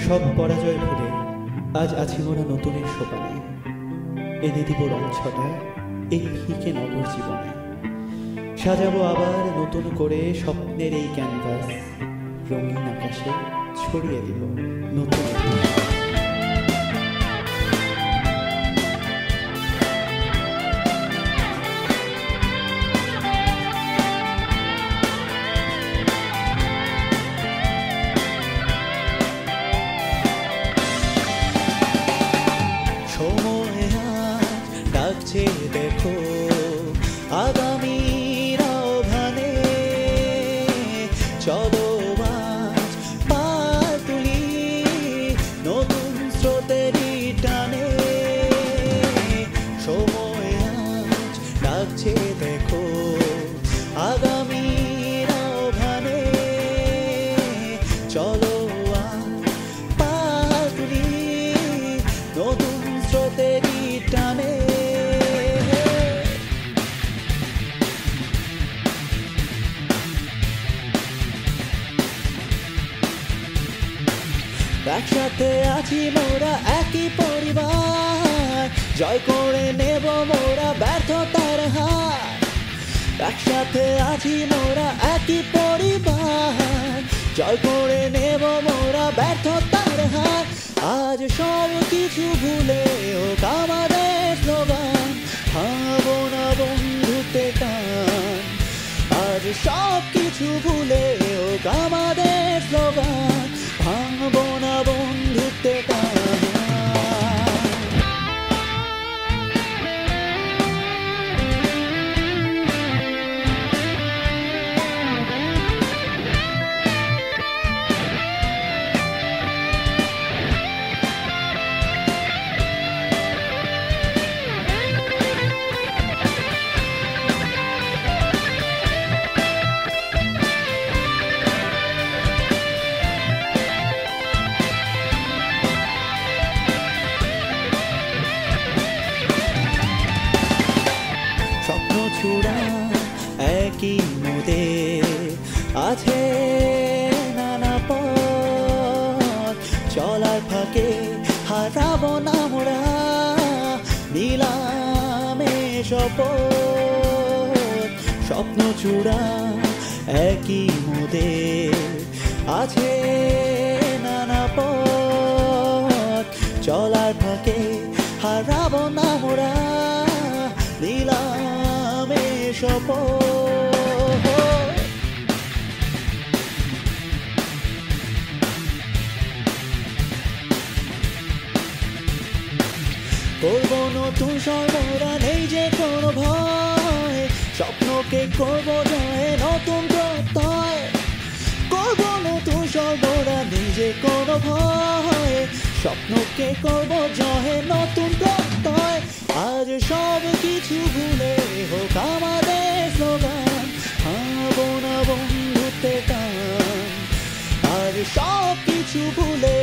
সব পরাজয় ভুলে আজ আছি মোরা নতুনের সোপানে, এনে দিব রং ছটা এই ফিকে নগর জীবনে। সাজাবো আবার নতুন করে স্বপ্নের এই ক্যানভাস, রঙিন আকাশে ছড়িয়ে দিব নতুন সময় আজ ডাকছে দেখো আগামীর আহ্বানে, চলো আজ পা তুলি নতুন স্রোতেরই টানে। সময় আজ ডাকছে দেখো আগামীর আহ্বানে, চলো আজ পা তুলি নতুন স্রোতেরই টানে। একসাথে আছি মোরা একই পরিবার, জয় করে নেব মোরা ব্যর্থতার হার। একসাথে আছি মোরা একই পরিবার, জয় করে নেব মোরা ব্যর্থতার হার। আজ সব কিছু ভুলে হোক আমাদের স্লোগান, ভাবো না বন্ধুতে টান। আজ সব কিছু ভুলে হোক আমাদের স্লোগান, ভাবো না বন্ধুতে টান। চূড়া একই মোদে আছে নানা পথ, চলার ফাঁকে হারাবো না মোরা নিলামে শপথ। স্বপ্ন চূড়া একই মোদে আছে নানা পথ, চলার ফাঁকে হারাবো না মোরা নিলামে শপথ। করবো নতুন সর্বরা নেই যে কোনো ভয়, স্বপ্নকে করবো জয় নতুন প্রত্যয়। করবো নতুন সর্বরা নেই যে কোনো ভয়, স্বপ্নকে করবো জয় নতুন প্রত্যয়। আজ সব কিছু ভুলে হোক আমাদের স্লোগান, ভাবো না বন্ধুতে টান। আজ সব কিছু ভুলে